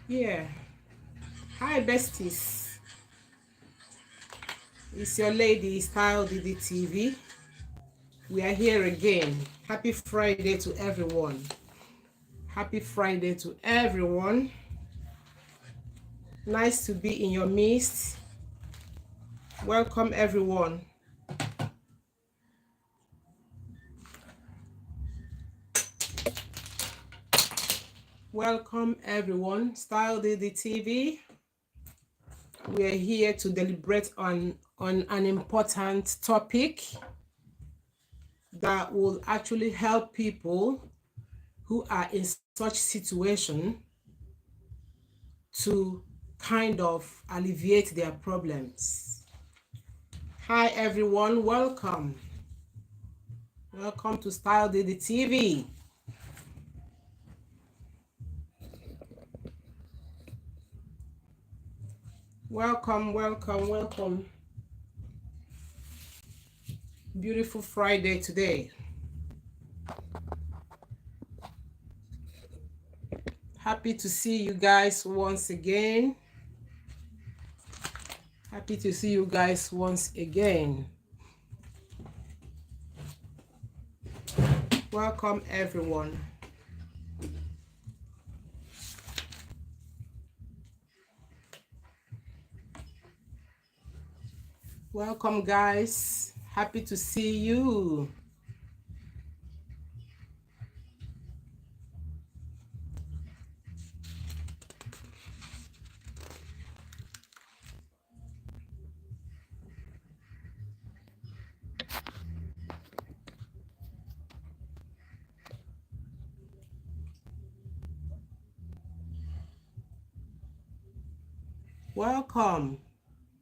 Yeah. Hi, besties. It's your lady, Style Didi TV. We are here again. Happy Friday to everyone. Happy Friday to everyone. Nice to be in your midst. Welcome, everyone. Welcome, everyone. Style Didi TV. We are here to deliberate on an important topic that will actually help people who are in such situation to kind of alleviate their problems. Hi everyone, welcome. Welcome to Style Didi TV. Welcome, welcome, welcome. Beautiful Friday today. Happy to see you guys once again. Happy to see you guys once again. Welcome everyone. Welcome guys. Happy to see you. Welcome,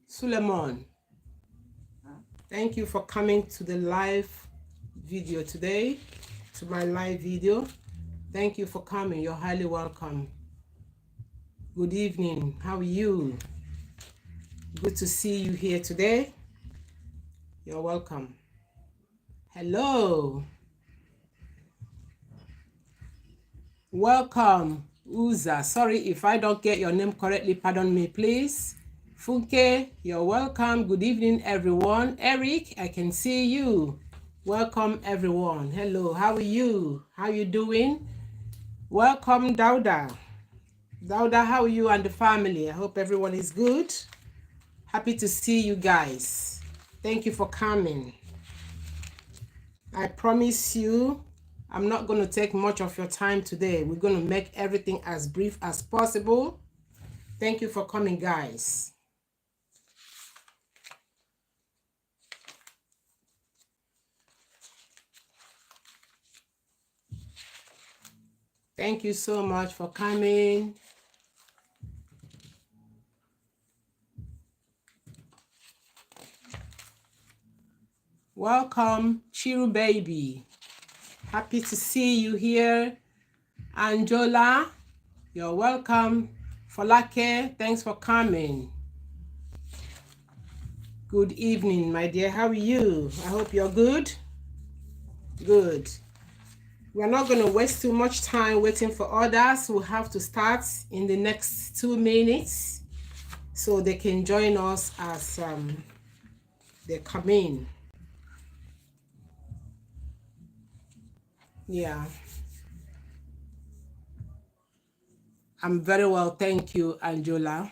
Suleiman. Thank you for coming to the live video today, to my live video. Thank you for coming. You're highly welcome. Good evening. How are you? Good to see you here today. You're welcome. Hello. Welcome, Uza. Sorry if I don't get your name correctly. Pardon me, please. Funke, you're welcome. Good evening, everyone. Eric, I can see you. Welcome, everyone. Hello, how are you? How you doing? Welcome, Dauda. Dauda, how are you and the family? I hope everyone is good. Happy to see you guys. Thank you for coming. I promise you, I'm not going to take much of your time today. We're going to make everything as brief as possible. Thank you for coming, guys. Thank you so much for coming. Welcome, Chiru baby. Happy to see you here. Angela, you're welcome. Folake, thanks for coming. Good evening, my dear. How are you? I hope you're good. Good. We're not going to waste too much time waiting for others. We'll have to start in the next 2 minutes so they can join us as they come in. Yeah. I'm very well, thank you, Angela.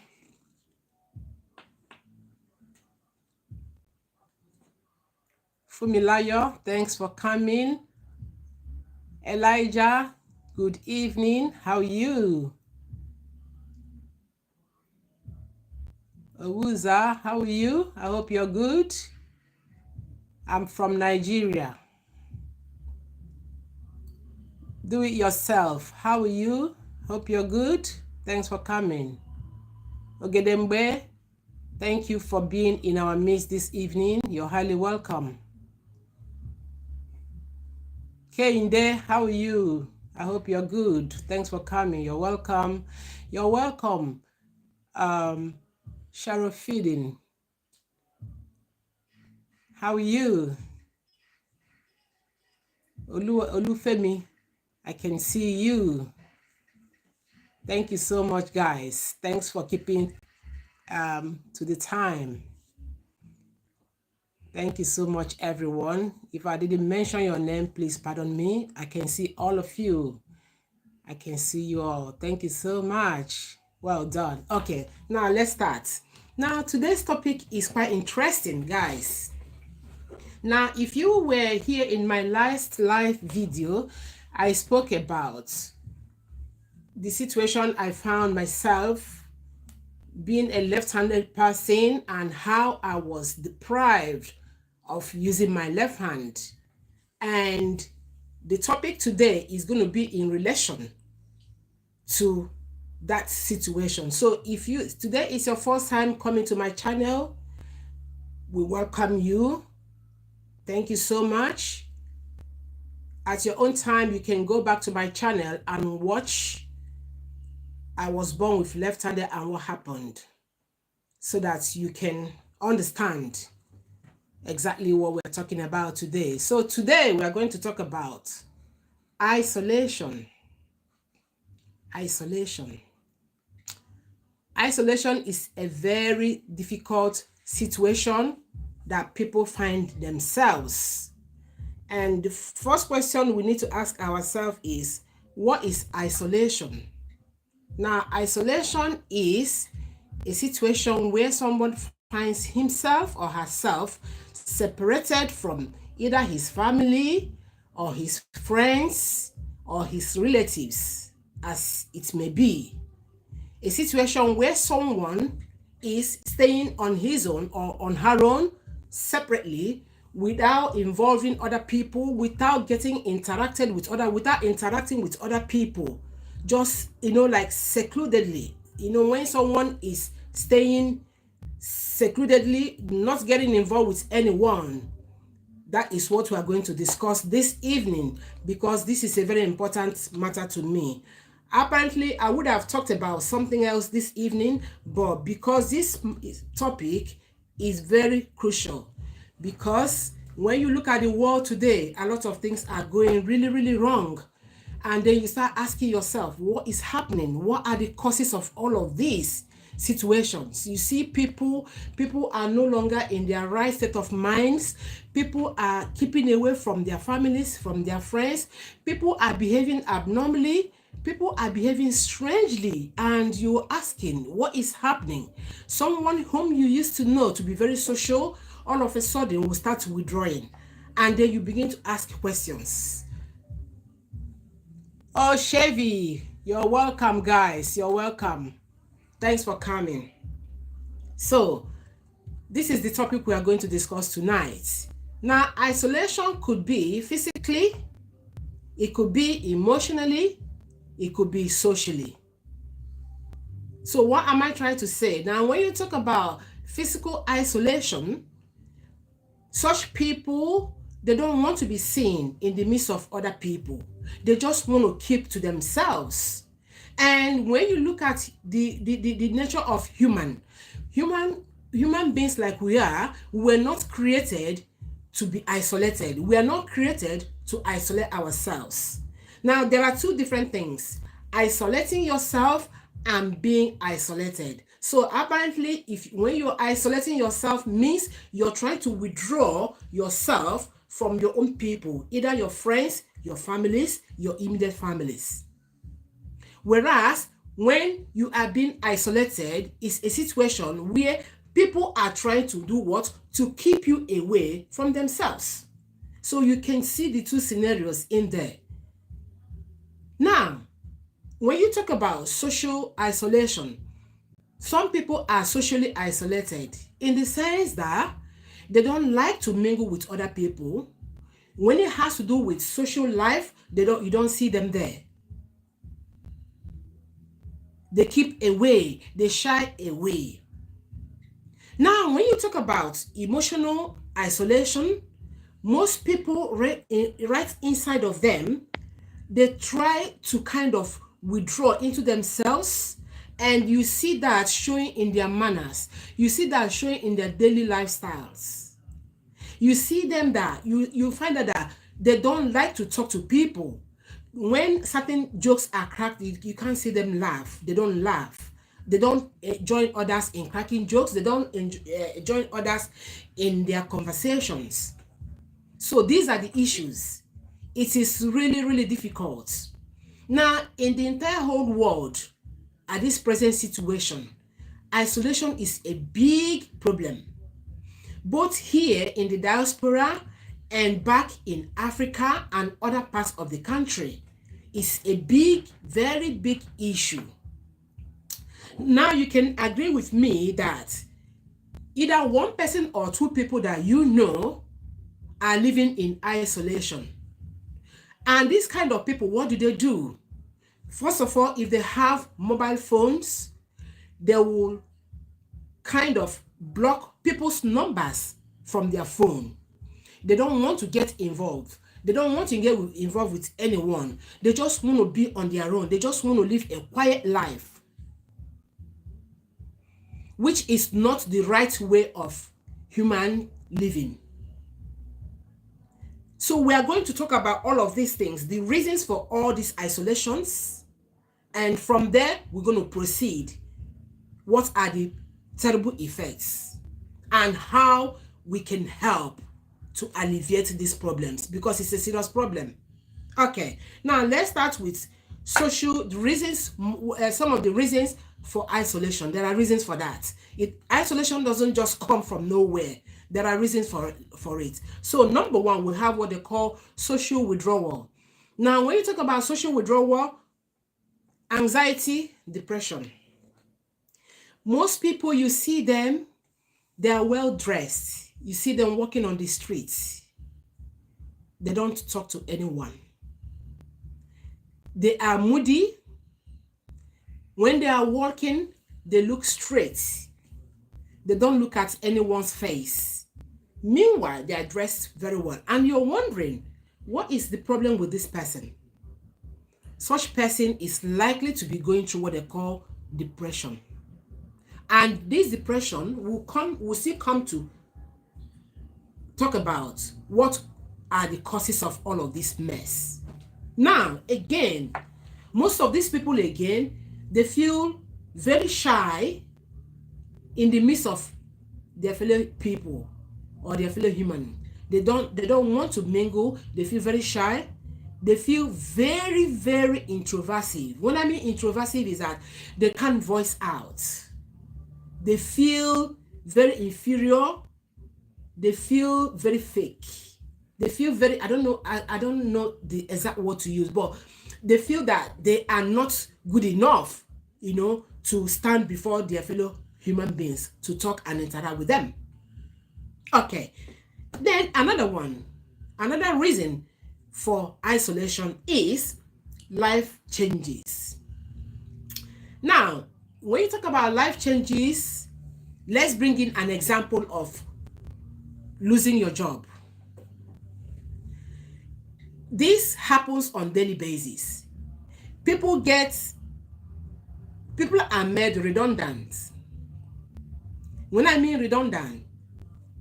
Fumilayo, thanks for coming. Elijah, good evening. How are you? Owuza, how are you? I hope you're good. I'm from Nigeria. Do it yourself. How are you? Hope you're good. Thanks for coming. Ogedembe, thank you for being in our midst this evening. You're highly welcome. Keinde, how are you? I hope you're good. Thanks for coming. You're welcome. You're welcome. Sharafidin, how are you? Olufemi, I can see you. Thank you so much, guys. Thanks for keeping to the time. Thank you so much, everyone. If I didn't mention your name, please pardon me. I can see all of you. I can see you all. Thank you so much. Well done. Okay, now let's start. Now, today's topic is quite interesting, guys. Now, if you were here in my last live video, I spoke about the situation I found myself being a left-handed person and how I was deprived of using my left hand. And the topic today is going to be in relation to that situation. So if you today is your first time coming to my channel, we welcome you. Thank you so much. At your own time, you can go back to my channel and watch I was born with left-handed and what happened, so that you can understand exactly what we're talking about today. So today we are going to talk about isolation. Isolation. Isolation is a very difficult situation that people find themselves. And the first question we need to ask ourselves is, what is isolation? Now, isolation is a situation where someone finds himself or herself separated from either his family or his friends or his relatives, as it may be. A situation where someone is staying on his own or on her own separately, without involving other people, without getting interacted with without interacting with other people, just like secludedly. When someone is staying secludedly, not getting involved with anyone, that is what we are going to discuss this evening, because this is a very important matter to me. Apparently, I would have talked about something else this evening, but because this topic is very crucial, because when you look at the world today, a lot of things are going really, really wrong. And then you start asking yourself, what is happening? What are the causes of all of these situations? You see, people are no longer in their right state of minds. People are keeping away from their families, from their friends. People are behaving abnormally. People are behaving strangely, and you're asking, what is happening? Someone whom you used to know to be very social, all of a sudden will start withdrawing, and then you begin to ask questions. Oh, Chevy, you're welcome, guys. You're welcome. Thanks for coming. So, this is the topic we are going to discuss tonight. Now, isolation could be physically, it could be emotionally, it could be socially. So, what am I trying to say? Now, when you talk about physical isolation, such people, they don't want to be seen in the midst of other people. They just want to keep to themselves. And when you look at the nature of human beings like we were not created to be isolated. We are not created to isolate ourselves. Now, there are two different things: isolating yourself and being isolated. So apparently, when you're isolating yourself, means you're trying to withdraw yourself from your own people, either your friends, your families, your immediate families. Whereas when you are being isolated, is a situation where people are trying to do what? To keep you away from themselves. So you can see the two scenarios in there. Now, when you talk about social isolation, some people are socially isolated in the sense that they don't like to mingle with other people. When it has to do with social life, you don't see them there. They keep away, they shy away. Now, when you talk about emotional isolation, most people right inside of them, they try to kind of withdraw into themselves, and you see that showing in their manners. You see that showing in their daily lifestyles. You see them that you find that they don't like to talk to people. when certain jokes are cracked, you can't see them laugh. They don't laugh. They don't join others in cracking jokes. They don't join others in their conversations. So these are the issues. It is really, really difficult. Now, in the entire whole world, at this present situation, isolation is a big problem, both here in the diaspora and back in Africa and other parts of the country. It's a big, very big issue. Now you can agree with me that either one person or two people that you know are living in isolation. And these kind of people, what do? First of all, if they have mobile phones, they will kind of block people's numbers from their phone. They don't want to get involved. They don't want to get involved with anyone. They just want to be on their own. They just want to live a quiet life, which is not the right way of human living. So we are going to talk about all of these things, the reasons for all these isolations, and from there we're going to proceed. What are the terrible effects and how we can help to alleviate these problems, because it's a serious problem. Okay, now let's start with social reasons. Some of the reasons for isolation. There are reasons for that. Isolation doesn't just come from nowhere. There are reasons for it. So number one, we have what they call social withdrawal. Now, when you talk about social withdrawal, anxiety, depression. Most people, you see them, they are well dressed. You see them walking on the streets. They don't talk to anyone. They are moody. When they are walking, they look straight. They don't look at anyone's face. Meanwhile, they are dressed very well. And you're wondering, what is the problem with this person? Such person is likely to be going through what they call depression. And this depression will still come to talk about what are the causes of all of this mess. Now, again, most of these people, again, they feel very shy in the midst of their fellow people or their fellow human. They don't want to mingle. They feel very shy. They feel very, very introversive. When I mean introversive is that they can't voice out. They feel very inferior. They feel very fake. They feel very, I don't know the exact word to use, but they feel that they are not good enough, to stand before their fellow human beings, to talk and interact with them. Okay. Then another reason for isolation is life changes. Now, when you talk about life changes, let's bring in an example of losing your job. This happens on daily basis. People are made redundant. When I mean redundant,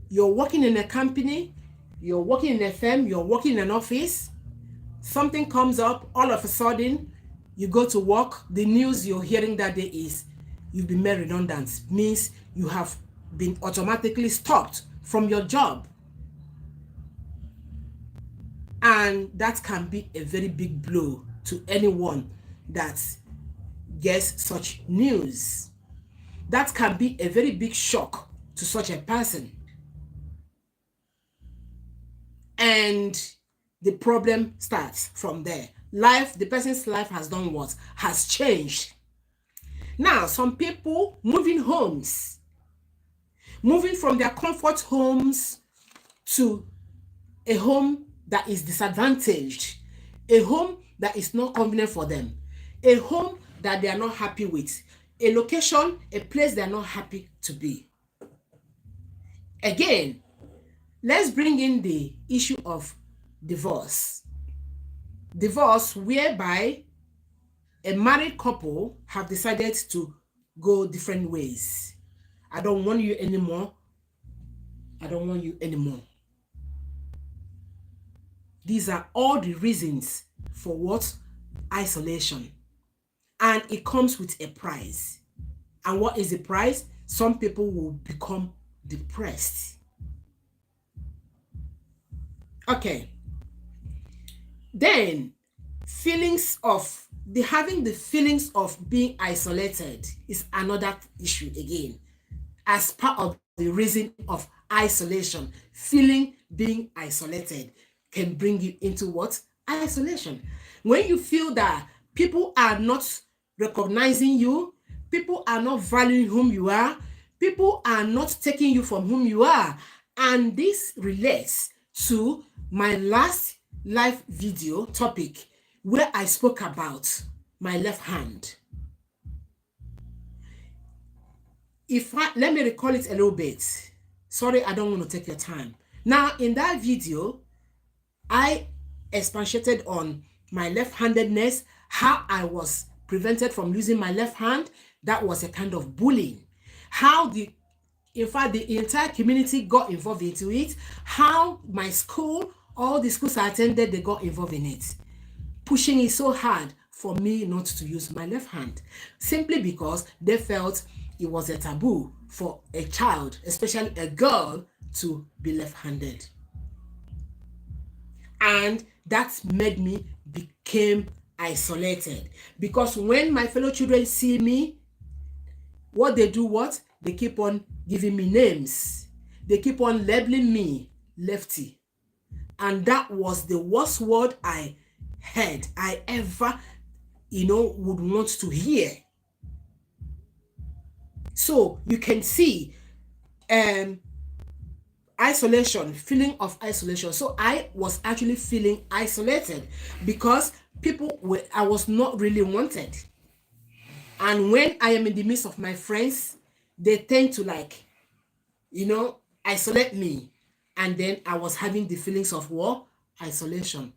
you're working in a company, you're working in a firm, you're working in an office, something comes up, all of a sudden, you go to work, the news you're hearing that day is you've been made redundant, means you have been automatically stopped from your job. And that can be a very big blow to anyone that gets such news. That can be a very big shock to such a person. And the problem starts from there. The person's life has done what? Has changed. Now, some people moving homes, moving from their comfort homes to a home that is disadvantaged, a home that is not convenient for them, a home that they are not happy with, a location, a place they are not happy to be. Again, let's bring in the issue of divorce. Divorce whereby a married couple have decided to go different ways. I don't want you anymore. I don't want you anymore. These are all the reasons for what? isolation, and it comes with a price. And what is the price? Some people will become depressed. Okay. Then feelings of having the feelings of being isolated is another issue again, as part of the reason of isolation. Feeling being isolated can bring you into what? Isolation. When you feel that people are not recognizing you, people are not valuing whom you are, people are not taking you from whom you are. And this relates to my last live video topic where I spoke about my left hand. Let me recall it a little bit. Sorry, I don't want to take your time. Now, in that video, I expatiated on my left-handedness, how I was prevented from using my left hand. That was a kind of bullying. How in fact, the entire community got involved into it. How my school, all the schools I attended, they got involved in it. Pushing it so hard for me not to use my left hand. Simply because they felt it was a taboo for a child, especially a girl, to be left-handed. And that made me become isolated. Because when my fellow children see me, what they do, they keep on giving me names. They keep on labeling me lefty. And that was the worst word I heard, I ever, would want to hear. So you can see isolation, feeling of isolation. So I was actually feeling isolated because I was not really wanted. And when I am in the midst of my friends, they tend to isolate me. And then I was having the feelings of isolation,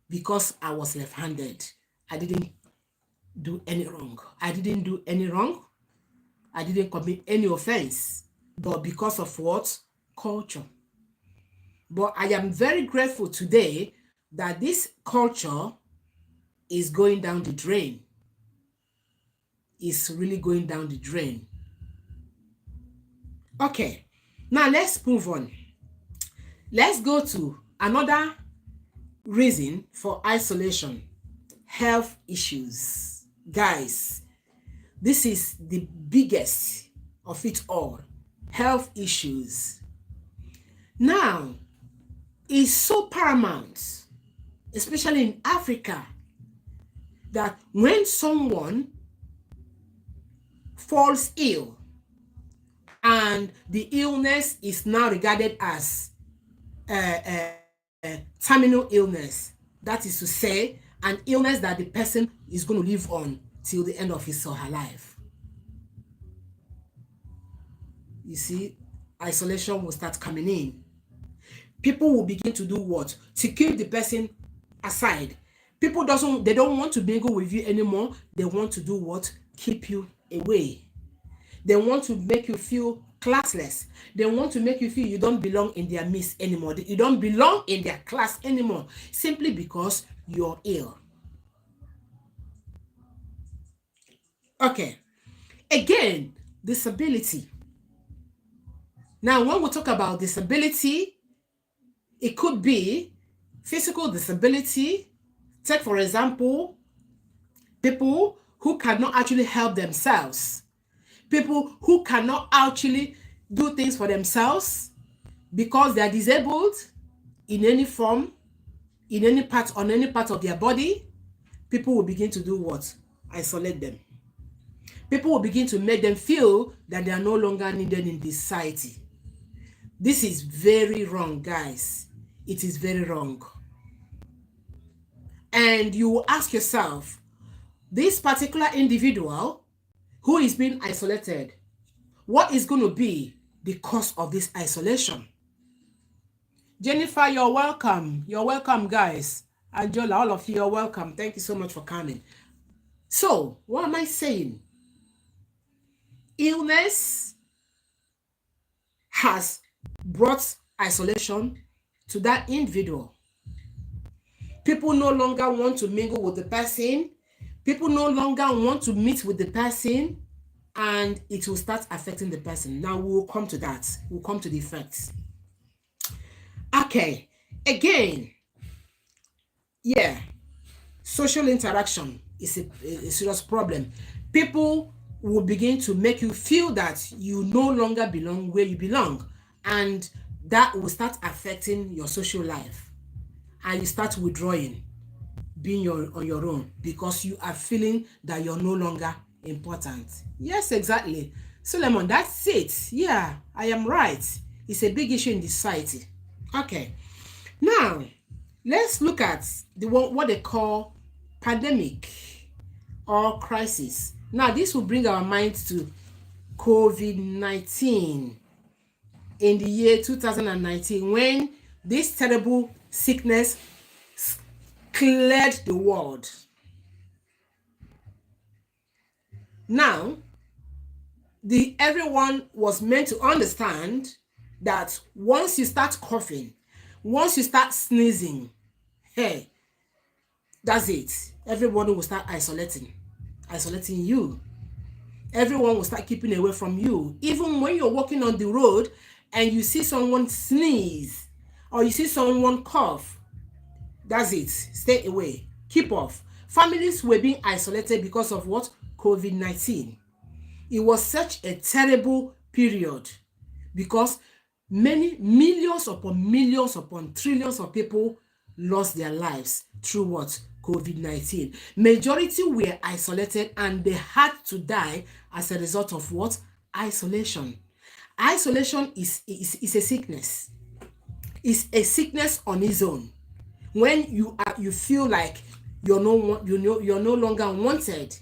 because I was left-handed. I didn't do any wrong. I didn't do any wrong. I didn't commit any offense. But because of what? Culture. But I am very grateful today that this culture is going down the drain. It's really going down the drain. Okay, now let's move on. Let's go to another reason for isolation: health issues. Guys, this is the biggest of it all. Health issues. Now, it's so paramount, especially in Africa, that when someone falls ill and the illness is now regarded as terminal illness, that is to say, an illness that the person is going to live on till the end of his or her life. You see, isolation will start coming in. People will begin to do what? To keep the person aside. People they don't want to mingle with you anymore. They want to do what? Keep you away. They want to make you feel classless. They want to make you feel you don't belong in their midst anymore. You don't belong in their class anymore, simply because you're ill. Okay. Again, disability. Now, when we talk about disability, it could be physical disability. Take, for example, people who cannot actually help themselves. People who cannot actually do things for themselves because they are disabled in any form, in any part, on any part of their body. People will begin to do what? Isolate them. People will begin to make them feel that they are no longer needed in this society. This is very wrong, guys. It is very wrong. And you will ask yourself, this particular individual who is being isolated, what is going to be the cause of this isolation? Jennifer, you're welcome. You're welcome, guys. Angela, all of you are welcome. Thank you so much for coming. So, what am I saying? Illness has brought isolation to that individual. People no longer want to mingle with the person. People no longer want to meet with the person, and it will start affecting the person. Now we will come to that. We'll come to the effects. Okay. Again, yeah, social interaction is a serious problem. People will begin to make you feel that you no longer belong where you belong, and that will start affecting your social life, and you start withdrawing, being on your own, because you are feeling that you're no longer important. Yes, exactly. Suleiman, that's it. Yeah, I am right. It's a big issue in the society. Okay. Now, let's look at what they call pandemic or crisis. Now, this will bring our minds to COVID-19 in the year 2019, when this terrible sickness cleared the world. Now, everyone was meant to understand that once you start coughing, once you start sneezing, hey, that's it. Everybody will start isolating you. Everyone will start keeping away from you. Even when you're walking on the road and you see someone sneeze or you see someone cough, that's it. Stay away. Keep off. Families were being isolated because of what? COVID-19. It was such a terrible period because many millions upon trillions of people lost their lives through what? COVID-19. Majority were isolated and they had to die as a result of what? Isolation. Isolation is a sickness. It's a sickness on its own. When you feel like you're no longer wanted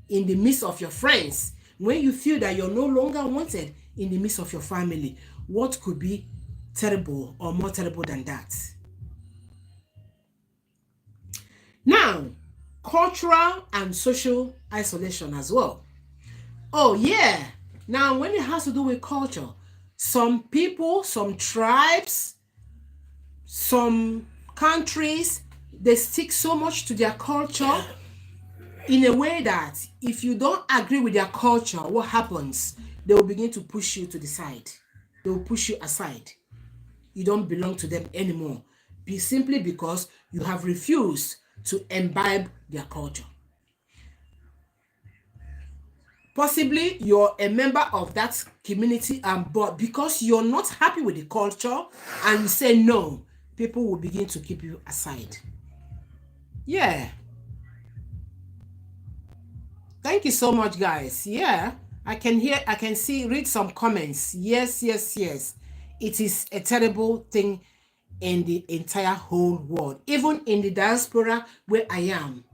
in the midst of your friends, when you feel that you're no longer wanted in the midst of your family, what could be terrible or more terrible than that? Now, cultural and social isolation as well. Oh yeah, now when it has to do with culture, some people, some tribes, some countries, they stick so much to their culture in a way that if you don't agree with their culture, what happens? They will begin to push you to the side. They will push you aside. You don't belong to them anymore. Simply because you have refused to imbibe their culture. Possibly you're a member of that community, but because you're not happy with the culture and you say no, people will begin to keep you aside. Yeah. Thank you so much, guys. Yeah, I can read some comments. Yes. It is a terrible thing in the entire whole world. Even in the diaspora where I am,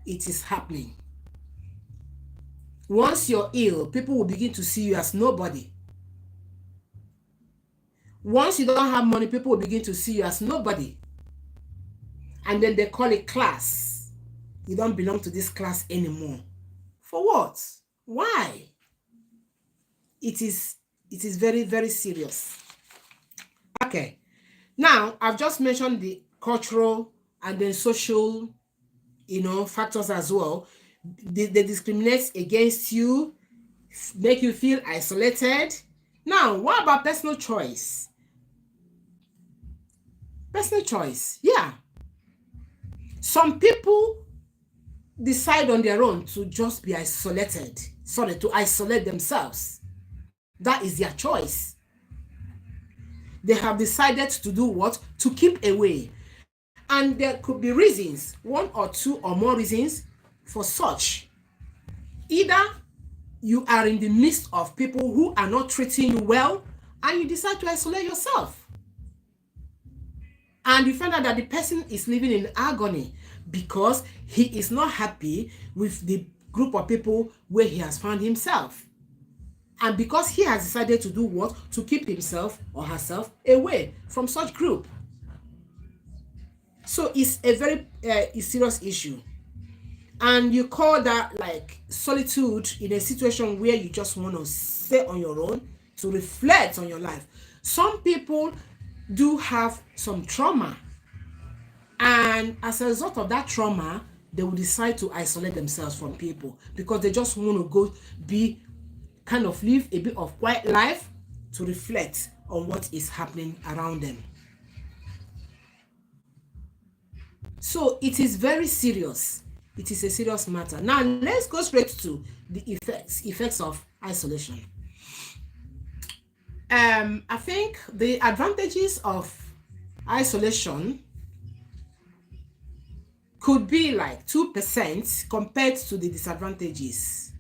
it is happening. Once you're ill, people will begin to see you as nobody. Once you don't have money, people will begin to see you as nobody. And then they call it class. You don't belong to this class anymore. For what? Why? It is very, very serious. Okay. Now, I've just mentioned the cultural and then social, factors as well. They discriminate against you, make you feel isolated. Now, what about personal choice? Personal choice, yeah. Some people decide on their own to just be isolated. To isolate themselves. That is their choice. They have decided to do what? To keep away. And there could be reasons, one or two or more reasons for such. Either you are in the midst of people who are not treating you well and you decide to isolate yourself. And you find out that the person is living in agony because he is not happy with the group of people where he has found himself. And because he has decided to do what? To keep himself or herself away from such group. So it's a very serious issue. And you call that like solitude in a situation where you just want to stay on your own, to reflect on your life. Some people do have some trauma And as a result of that trauma, they will decide to isolate themselves from people because they just want to go live a bit of quiet life to reflect on what is happening around them. So it is very serious. It is a serious matter. Now let's go straight to the effects of isolation. I think the advantages of isolation could be like 2% compared to the disadvantages.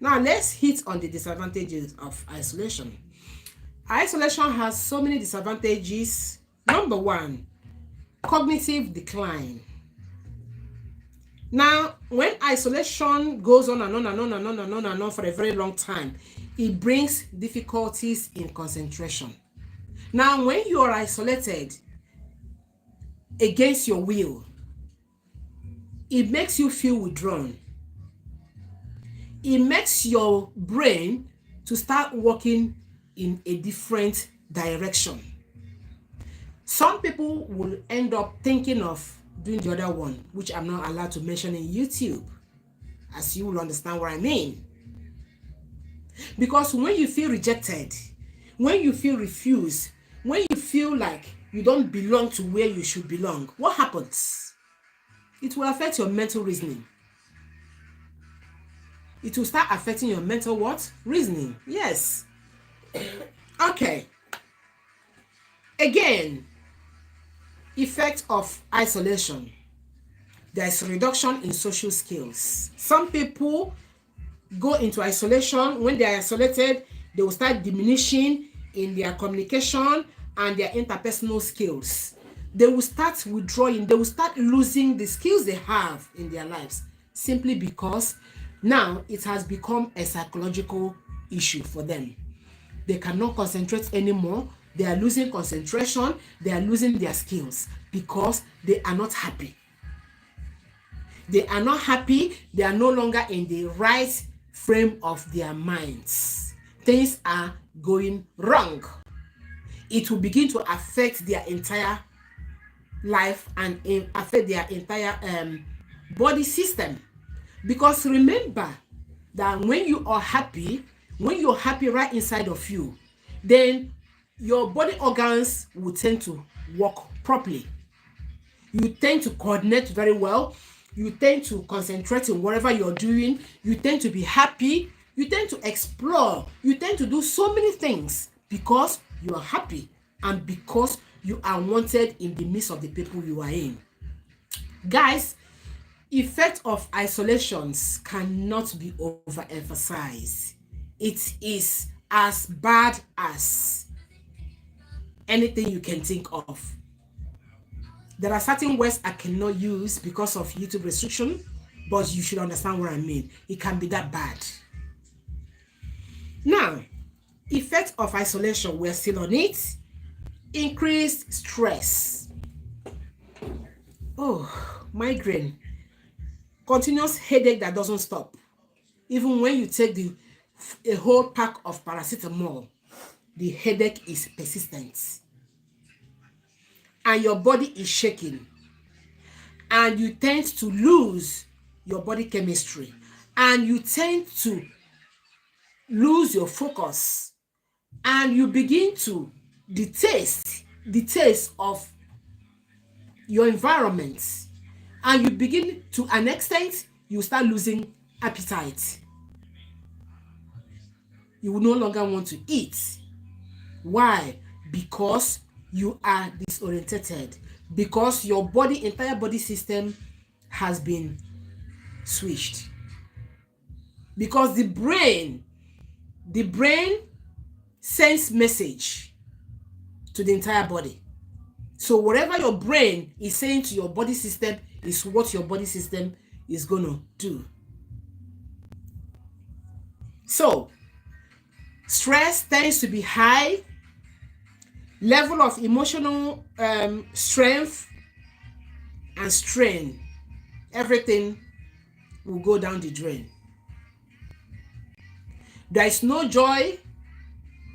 Now let's hit on the disadvantages of isolation. Isolation has so many disadvantages. Number one, cognitive decline. Now, when isolation goes on and on and on and on and on and on for a very long time, it brings difficulties in concentration. Now, when you are isolated against your will, it makes you feel withdrawn. It makes your brain to start working in a different direction. Some people will end up thinking of doing the other one, which I'm not allowed to mention in YouTube, as you will understand what I mean. Because when you feel rejected, when you feel refused, when you feel like you don't belong to where you should belong, what happens? It will affect your mental reasoning. It will start affecting your mental what? Reasoning. Yes. Okay. Again, effect of isolation. There is a reduction in social skills. Some people go into isolation. When they are isolated, they will start diminishing in their communication and their interpersonal skills. They will start withdrawing. They will start losing the skills they have in their lives simply because now it has become a psychological issue for them. They cannot concentrate anymore. They are losing concentration. They are losing their skills because they are not happy. They are not happy. They are no longer in the right frame of their minds. Things are going wrong. It will begin to affect their entire life and affect their entire body system. Because remember that when you are happy, when you're happy right inside of you, then your body organs will tend to work properly. You tend to coordinate very well. You tend to concentrate on whatever you're doing. You tend to be happy. You tend to explore. You tend to do so many things because you are happy and because you are wanted in the midst of the people you are in. Guys, effect of isolations cannot be overemphasized. It is as bad as anything you can think of. There are certain words I cannot use because of YouTube restriction, but you should understand what I mean. It can be that bad. Now, effect of isolation, we're still on it. Increased stress. Oh, migraine. Continuous headache that doesn't stop. Even when you take a whole pack of paracetamol, the headache is persistent. And your body is shaking. And you tend to lose your body chemistry. And you tend to lose your focus. And you begin to distaste the taste of your environment. And you begin to an extent, you start losing appetite. You will no longer want to eat. Why? Because you are disorientated. Because your entire body system has been switched. Because the brain sends message to the entire body. So whatever your brain is saying to your body system is what your body system is going to do. So stress tends to be high. Level of emotional strength and strain, everything will go down the drain. There is no joy.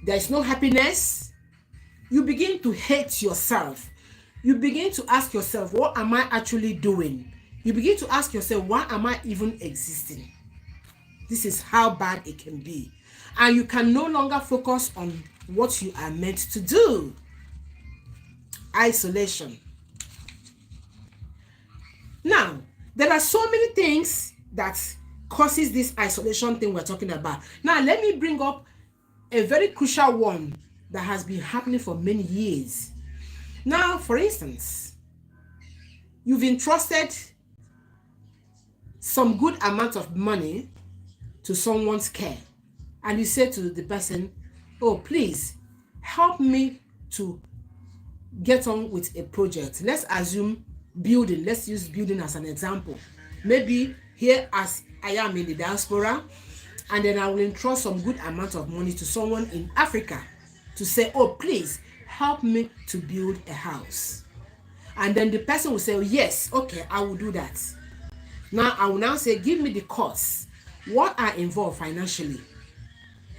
There is no happiness. You begin to hate yourself. you begin to ask yourself, what am I actually doing? You begin to ask yourself, why am I even existing? This is how bad it can be. And you can no longer focus on what you are meant to do. Isolation. Now, there are so many things that causes this isolation thing we're talking about. Now, let me bring up a very crucial one that has been happening for many years. Now, for instance, you've entrusted some good amount of money to someone's care, and you say to the person, oh, please help me to get on with a project. Let's assume building. Let's use building as an example. Maybe here, as I am in the diaspora, and then I will entrust some good amount of money to someone in Africa to say, oh, please help me to build a house. And then the person will say, oh, yes, okay, I will do that. Now, I will now say, give me the costs. What are involved financially?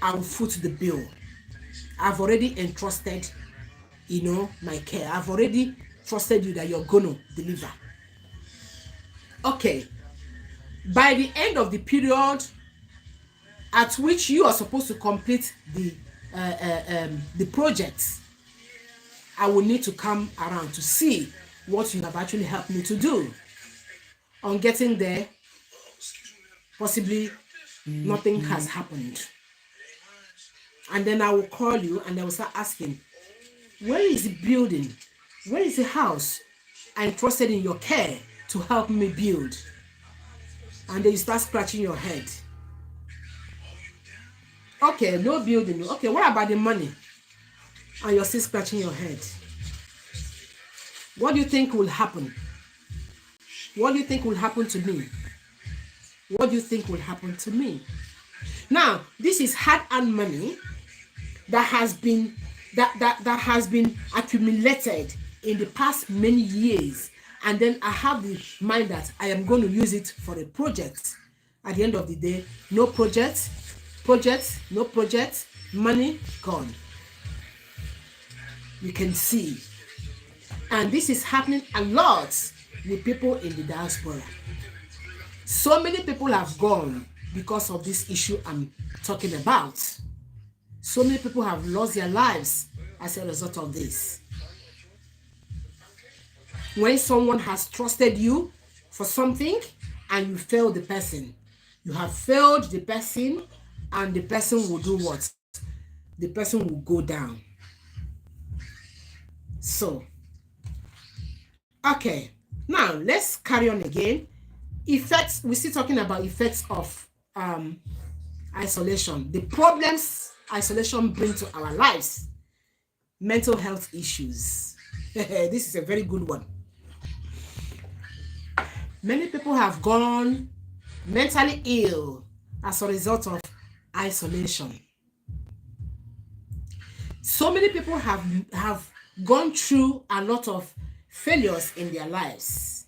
I will foot the bill. I've already entrusted, my care. I've already trusted you that you're going to deliver. Okay. By the end of the period at which you are supposed to complete the project, I will need to come around to see what you have actually helped me to do. On getting there, possibly nothing has happened. And then I will call you and I will start asking, where is the building? Where is the house I entrusted in your care to help me build? And then you start scratching your head. Okay, no building. Okay, what about the money? And you're still scratching your head. What do you think will happen? What do you think will happen to me? What do you think will happen to me? Now, this is hard-earned money that has been accumulated in the past many years, and then I have the mind that I am going to use it for a project. At the end of the day, no project, no project, money gone. You can see. And this is happening a lot with people in the diaspora. So many people have gone because of this issue I'm talking about. So many people have lost their lives as a result of this. When someone has trusted you for something and you fail the person, you have failed the person, and the person will do what? The person will go down. So, okay, now let's carry on again. Effects, we're still talking about effects of isolation. The problems isolation brings to our lives. Mental health issues. This is a very good one. Many people have gone mentally ill as a result of isolation. So many people have gone through a lot of failures in their lives.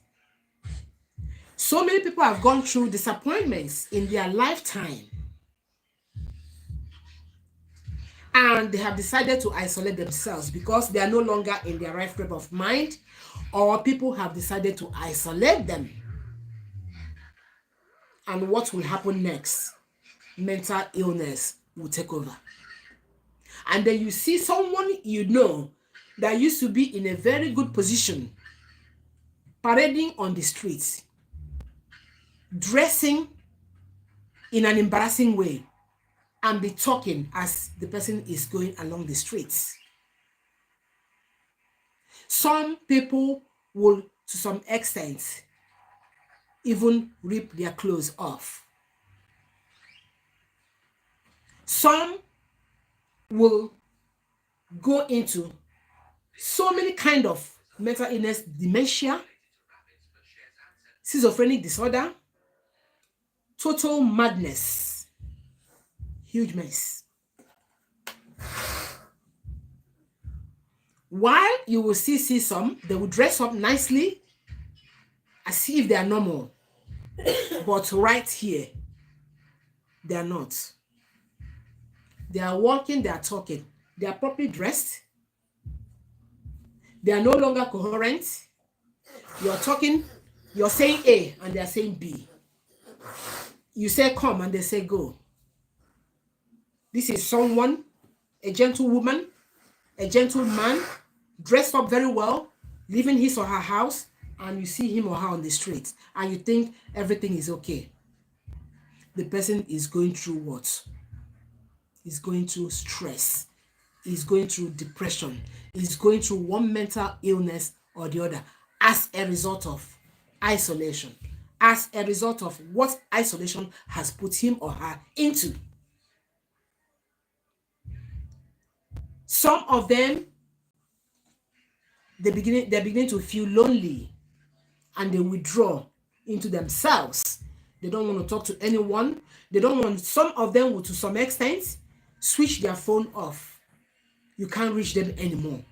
So many people have gone through disappointments in their lifetime. And they have decided to isolate themselves because they are no longer in their right frame of mind, or people have decided to isolate them. And what will happen next? Mental illness will take over. And then you see someone you know that used to be in a very good position, parading on the streets, dressing in an embarrassing way, and be talking as the person is going along the streets. Some people will, to some extent, even rip their clothes off. Some will go into so many kind of mental illness, dementia, schizophrenic disorder, total madness, huge mess. While you will see some, they will dress up nicely as if they are normal. But right here, they are not. They are walking, they are talking. They are properly dressed. They are no longer coherent. You're talking, you're saying A and they're saying B. You say come and they say go. This is someone, a gentlewoman, a gentleman, dressed up very well, leaving his or her house, and you see him or her on the street, and you think everything is okay. The person is going through what? Is going through stress, is going through depression, is going through one mental illness or the other as a result of isolation, as a result of what isolation has put him or her into. Some of them, they're beginning to feel lonely and they withdraw into themselves. They don't want to talk to anyone. They don't want, some of them will, to some extent, switch their phone off. You can't reach them anymore.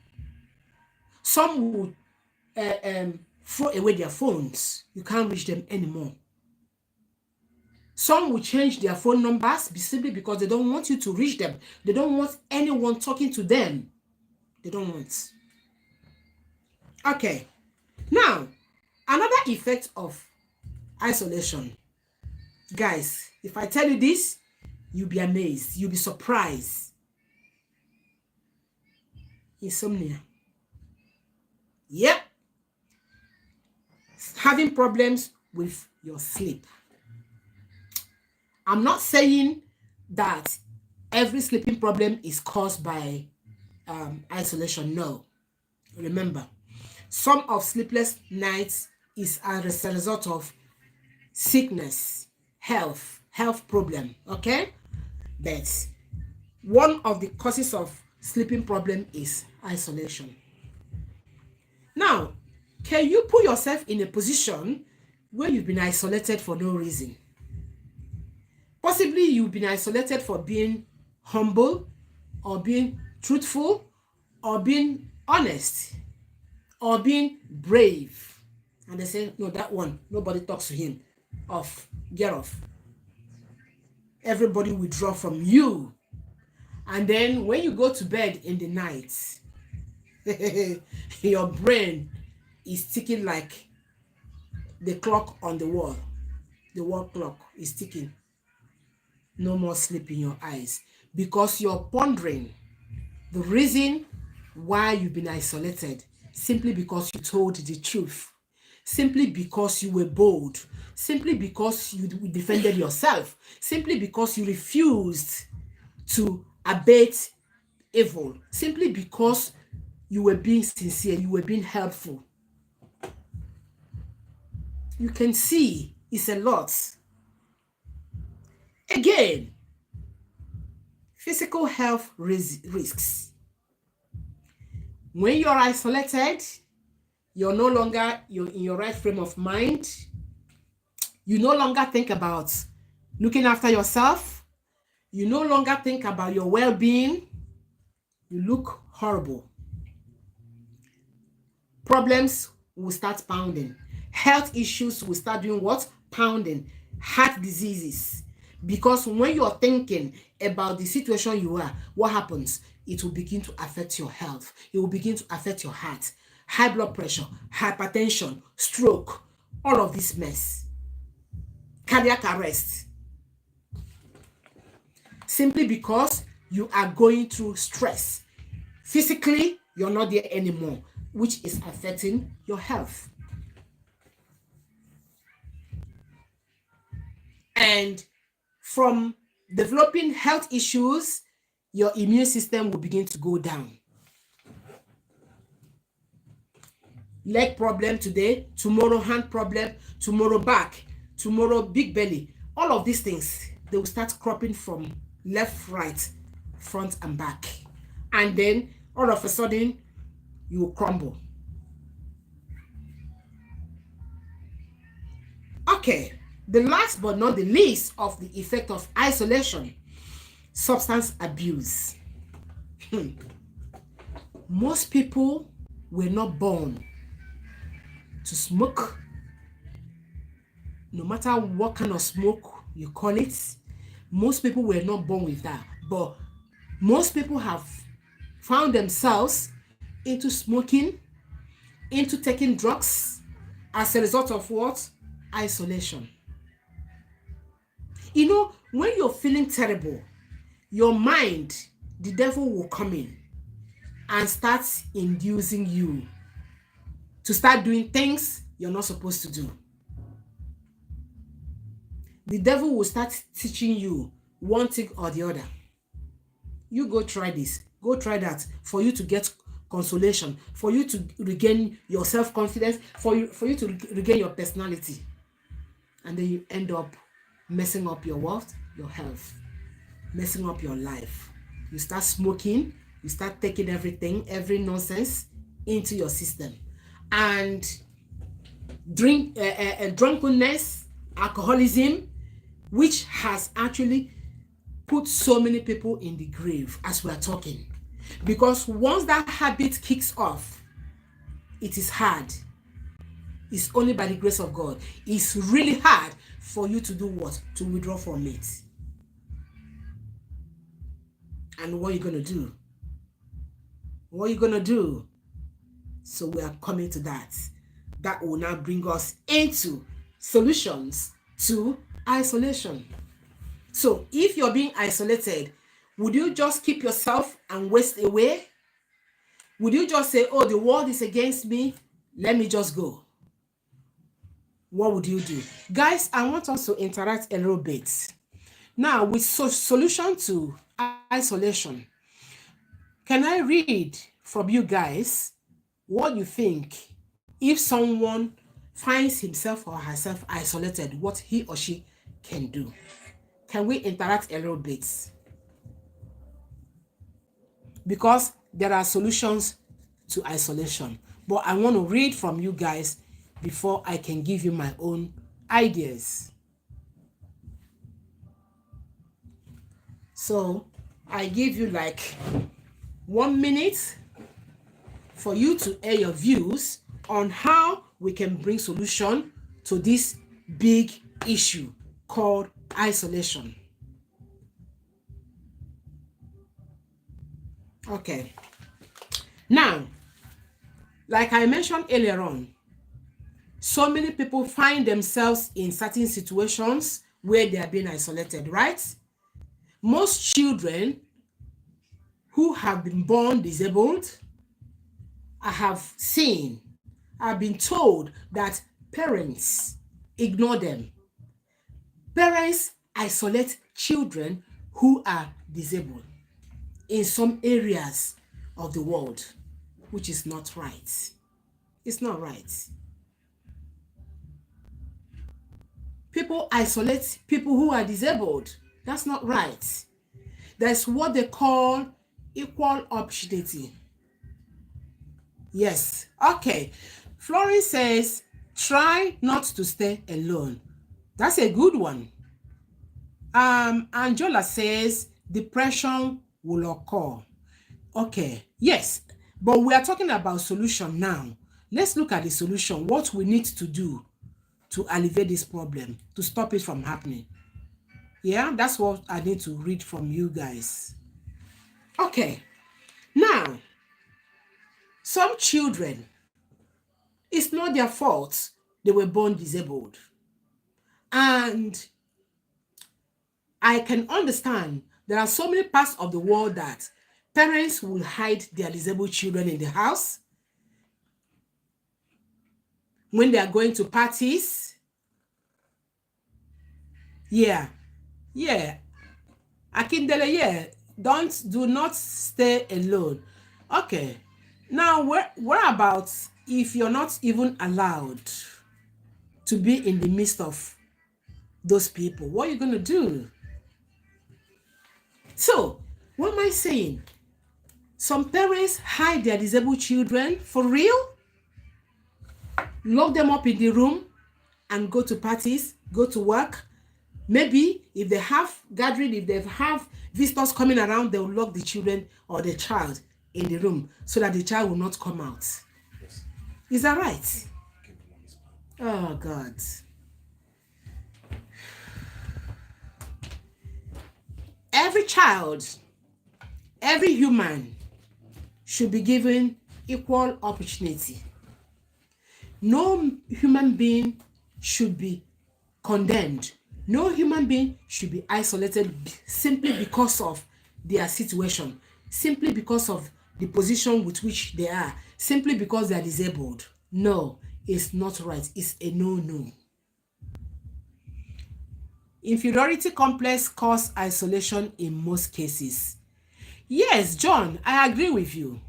Some will throw away their phones. You can't reach them anymore. Some will change their phone numbers simply because they don't want you to reach them. They don't want anyone talking to them. They don't want. Okay. Now, another effect of isolation. Guys, if I tell you this, you'll be amazed. You'll be surprised. Insomnia. Yep. Having problems with your sleep. I'm not saying that every sleeping problem is caused by isolation. No. Remember, some of sleepless nights is as a result of sickness, health problem, okay? But one of the causes of sleeping problem is isolation. Now, can you put yourself in a position where you've been isolated for no reason? Possibly you've been isolated for being humble, or being truthful, or being honest, or being brave. And they say, no, that one, nobody talks to him. Off, get off. Everybody withdraw from you. And then when you go to bed in the night, your brain is ticking like the clock on the wall. The wall clock is ticking. No more sleep in your eyes because you're pondering the reason why you've been isolated, simply because you told the truth, simply because you were bold, simply because you defended yourself, simply because you refused to abate evil, simply because you were being sincere, you were being helpful. You can see it's a lot. Again, physical health risks. When you're isolated, you're no longer in your right frame of mind. You no longer think about looking after yourself. You no longer think about your well-being. You look horrible. Problems will start pounding. Health issues will start doing what? Pounding. Heart diseases. Because when you're thinking about the situation you are, what happens? It will begin to affect your health. It will begin to affect your heart. High blood pressure, hypertension, stroke, all of this mess. Cardiac arrest. Simply because you are going through stress. Physically, you're not there anymore, which is affecting your health. And from developing health issues, your immune system will begin to go down. Leg problem today, tomorrow hand problem, tomorrow back, tomorrow big belly. All of these things, they will start cropping from left, right, front and back. And then all of a sudden, you will crumble. Okay. The last but not the least of the effect of isolation, substance abuse. Most people were not born to smoke. No matter what kind of smoke you call it, most people were not born with that. But most people have found themselves into smoking into taking drugs as a result of what? Isolation. You know, when you're feeling terrible, your mind, the devil will come in and start inducing you to start doing things you're not supposed to do. The devil will start teaching you one thing or the other. You go try this, go try that, for you to get consolation, for you to regain your self-confidence, for you to regain your personality. And then you end up messing up your what? Your health, messing up your life. You start smoking, you start taking everything, every nonsense into your system. And drunkenness, alcoholism, which has actually put so many people in the grave as we are talking. Because once that habit kicks off, it is hard. It's only by the grace of God. It's really hard for you to do what? To withdraw from it. And what are you going to do? What are you going to do? So we are coming to that. That will now bring us into solutions to isolation. So if you're being isolated, would you just keep yourself and waste away? Would you just say, oh, the world is against me, let me just go? What would you do? Guys, I want us to interact a little bit. Now, with solution to isolation, can I read from you guys what you think if someone finds himself or herself isolated, what he or she can do? Can we interact a little bit? Because there are solutions to isolation. But I want to read from you guys before I can give you my own ideas. So I give you like 1 minute for you to air your views on how we can bring solution to this big issue called isolation. Okay. Now, like I mentioned earlier on, so many people find themselves in certain situations where they are being isolated, right? Most children who have been born disabled, I have been told that parents ignore them. Parents isolate children who are disabled in some areas of the world, which is not right. It's not right. People isolate people who are disabled. That's not right. That's what they call equal opportunity. Yes. Okay. Florence says, try not to stay alone. That's a good one. Angela says, depression will occur. Okay. Yes. But we are talking about solution now. Let's look at the solution. What we need to do to alleviate this problem, to stop it from happening. Yeah, that's what I need to read from you guys. Okay. Now, some children, it's not their fault they were born disabled. And I can understand there are so many parts of the world that parents will hide their disabled children in the house when they are going to parties. Yeah. Akindele, yeah. Do not stay alone. Okay. Now, what about if you're not even allowed to be in the midst of those people? What are you going to do? So, what am I saying? Some parents hide their disabled children for real, lock them up in the room and go to parties, go to work. Maybe if they have gathering, if they have visitors coming around, they will lock the children or the child in the room so that the child will not come out. Yes. Is that right? Oh, God. Every child, every human should be given equal opportunity. No human being should be condemned. No human being should be isolated simply because of their situation, simply because of the position with which they are, simply because they are disabled. No, it's not right. It's a no-no. Inferiority complex cause isolation in most cases. Yes, John, I agree with you.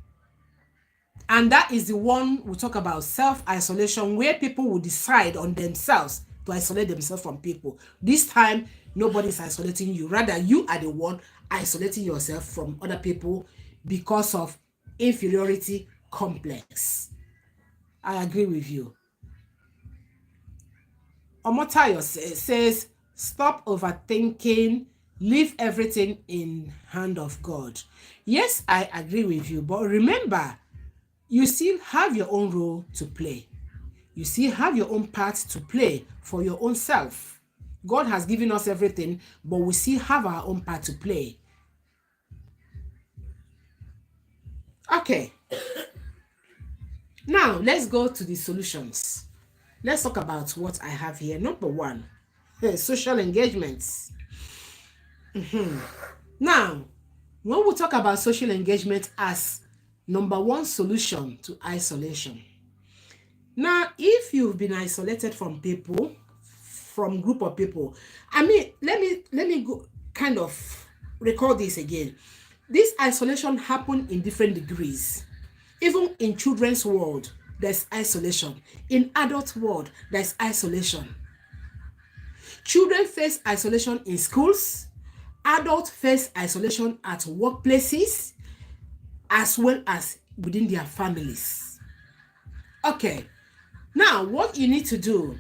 And that is the one we talk about, self-isolation, where people will decide on themselves to isolate themselves from people. This time, nobody's isolating you. Rather, you are the one isolating yourself from other people because of inferiority complex. I agree with you. Omotayo says, stop overthinking, leave everything in hand of God. Yes, I agree with you. But remember, you still have your own role to play. You still have your own part to play for your own self. God has given us everything, but we still have our own part to play. Okay. Now, let's go to the solutions. Let's talk about what I have here. Number one, social engagements. Now, when we talk about social engagement as number one solution to isolation, now, if you've been isolated from people, from group of people, I mean, let me go kind of recall this again. This isolation happened in different degrees. Even in children's world, there's isolation. In adult world, there's isolation. Children face isolation in schools. Adults face isolation at workplaces, as well as within their families. Okay. Now, what you need to do,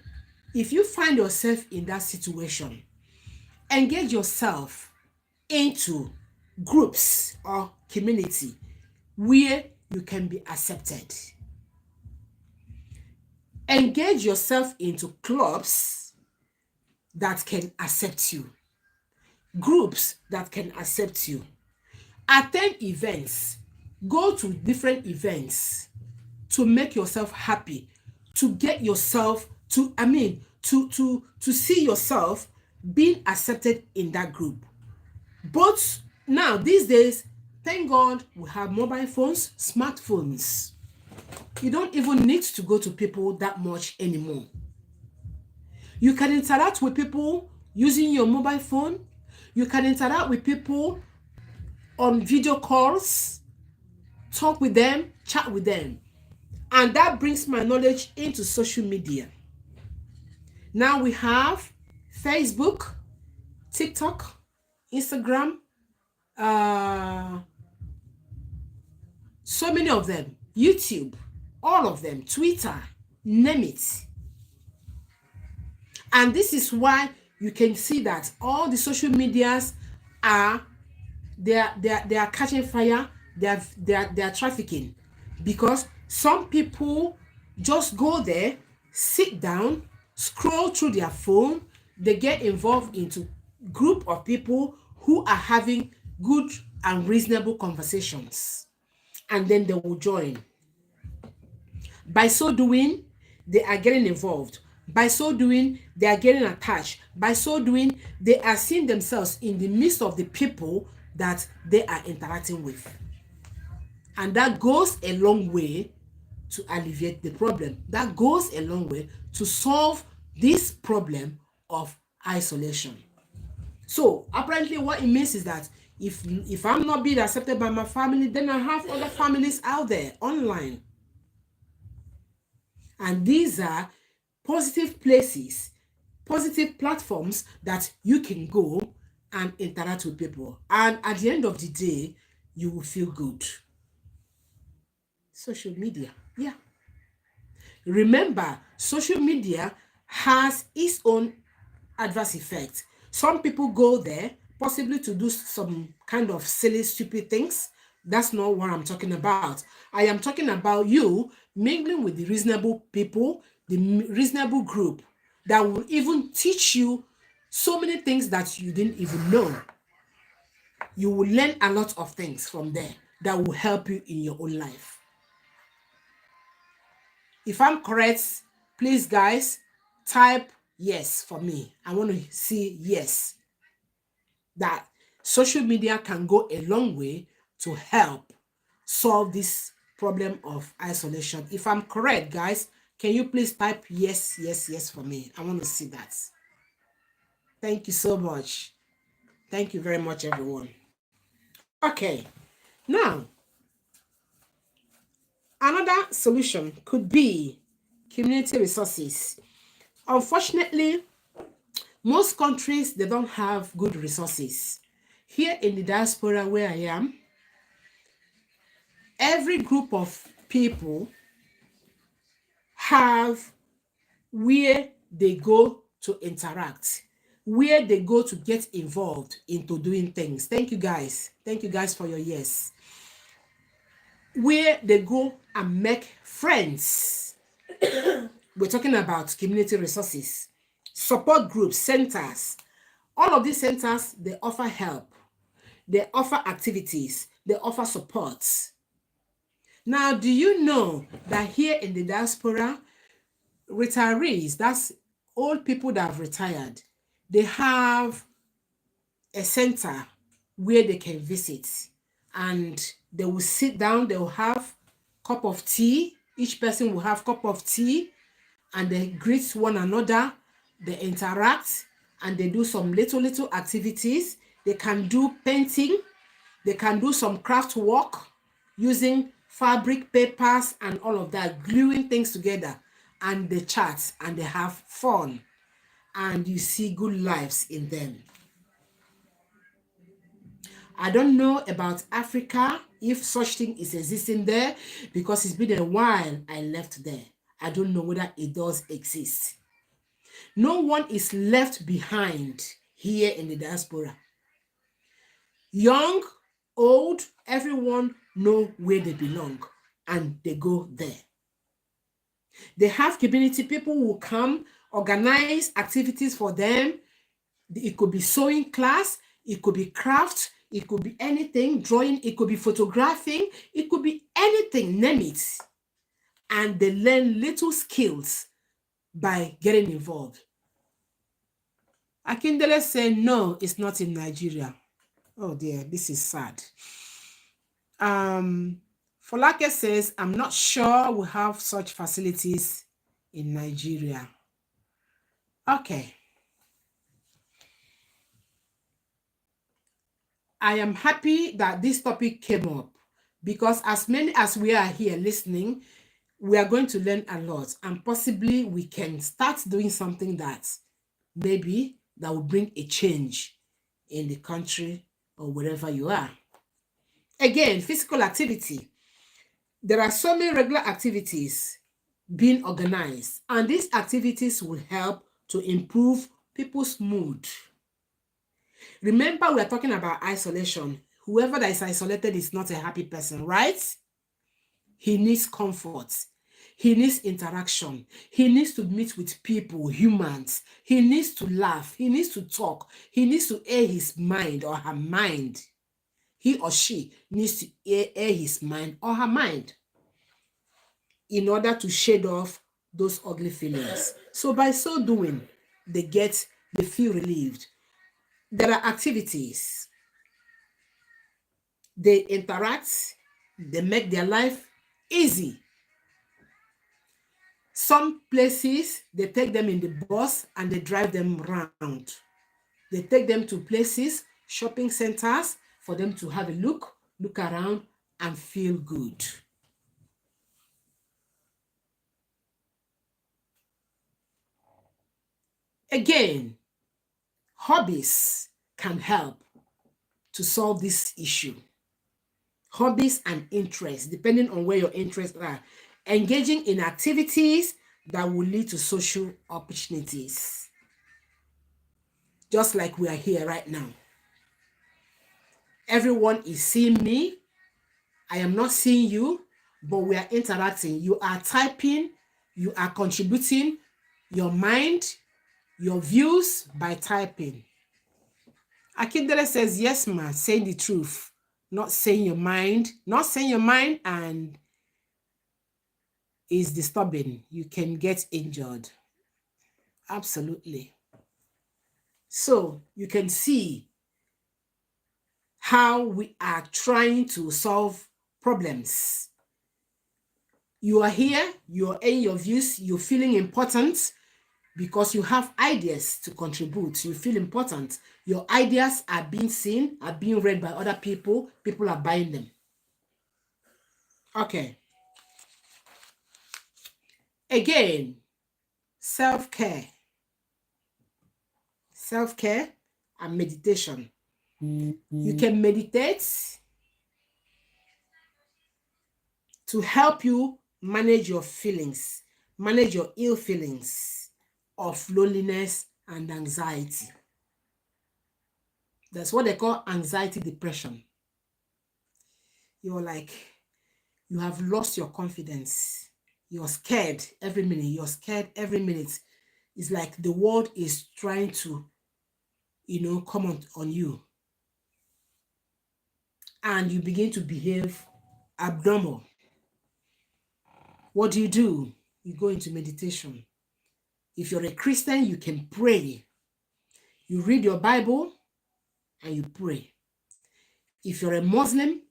if you find yourself in that situation, engage yourself into groups or community where you can be accepted. Engage yourself into clubs that can accept you, groups that can accept you. Attend events, go to different events to make yourself happy, to get yourself to, to see yourself being accepted in that group. But now, these days, thank God we have mobile phones, smartphones. You don't even need to go to people that much anymore. You can interact with people using your mobile phone. You can interact with people on video calls, talk with them, chat with them. And that brings my knowledge into social media. Now we have Facebook, TikTok, Instagram, so many of them, YouTube, all of them, Twitter, name it. And this is why you can see that all the social medias are they are catching fire, they are trafficking, because some people just go there, sit down, scroll through their phone, they get involved into group of people who are having good and reasonable conversations, and then they will join. By so doing, they are getting involved. By so doing, they are getting attached. By so doing, they are seeing themselves in the midst of the people that they are interacting with. And that goes a long way to alleviate the problem. That goes a long way to solve this problem of isolation. So apparently what it means is that if I'm not being accepted by my family, then I have other families out there online. And these are positive places, positive platforms that you can go and interact with people. And at the end of the day, you will feel good. Social media, yeah. Remember, social media has its own adverse effect. Some people go there possibly to do some kind of silly, stupid things. That's not what I'm talking about. I am talking about you mingling with the reasonable people, the reasonable group that will even teach you so many things that you didn't even know. You will learn a lot of things from there that will help you in your own life. If I'm correct, please, guys, type yes for me. I want to see yes, that social media can go a long way to help solve this problem of isolation. If I'm correct, guys, can you please type yes, yes, yes for me? I want to see that. Thank you so much. Thank you very much, everyone. Okay, now another solution could be community resources. Unfortunately, most countries, they don't have good resources. Here in the diaspora where I am, every group of people have where they go to interact, where they go to get involved into doing things. Thank you guys. Thank you guys for your yes. Where they go and make friends. We're talking about community resources, support groups, centers. All of these centers, they offer help. They offer activities. They offer support. Now, do you know that here in the diaspora, retirees, that's old people that have retired, they have a center where they can visit, and they will sit down, they will have cup of tea, each person will have cup of tea, and they greet one another, they interact, and they do some little activities. They can do painting, they can do some craft work using fabric, papers, and all of that, gluing things together, and they chat and they have fun, and you see good lives in them. I don't know about Africa, if such thing is existing there, because it's been a while I left there. I don't know whether it does exist. No one is left behind here in the diaspora. Young, old, everyone know where they belong, and they go there. They have community people who come, organize activities for them. It could be sewing class, it could be craft, it could be anything, drawing, it could be photographing, it could be anything, name it. And they learn little skills by getting involved. Akindele said, no, it's not in Nigeria. Oh dear, this is sad. Folake says, I'm not sure we have such facilities in Nigeria. Okay. I am happy that this topic came up, because as many as we are here listening, we are going to learn a lot, and possibly we can start doing something that maybe that will bring a change in the country or wherever you are. Again, physical activity. There are so many regular activities being organized, and these activities will help to improve people's mood. Remember, we're talking about isolation. Whoever that is isolated is not a happy person, right? He needs comfort. He needs interaction. He needs to meet with people, humans. He needs to laugh. He needs to talk. He needs to air his mind or her mind. He or she needs to air his mind or her mind in order to shade off those ugly feelings. So by so doing, they feel relieved. There are activities. They interact. They make their life easy. Some places, they take them in the bus and they drive them around. They take them to places, shopping centers, for them to have a look around, and feel good. Again, hobbies can help to solve this issue. Hobbies and interests, depending on where your interests are. Engaging in activities that will lead to social opportunities. Just like we are here right now. Everyone is seeing me. I am not seeing you, but we are interacting. You are typing, you are contributing your mind, your views by typing. Akindele says, yes, ma, saying the truth, not saying your mind, and is disturbing, you can get injured. Absolutely. So you can see how we are trying to solve problems. You are here, you're in your views, you're feeling important because you have ideas to contribute. You feel important. Your ideas are being seen, are being read by other people. People are buying them. Okay. Again, self-care. Self-care and meditation. You can meditate to help you manage your feelings, manage your ill feelings of loneliness and anxiety. That's what they call anxiety depression. You're like, you have lost your confidence. You're scared every minute. You're scared every minute. It's like the world is trying to, come on you. And you begin to behave abnormal. What do? You go into meditation. If you're a Christian, you can pray. You read your Bible and you pray. If you're a Muslim,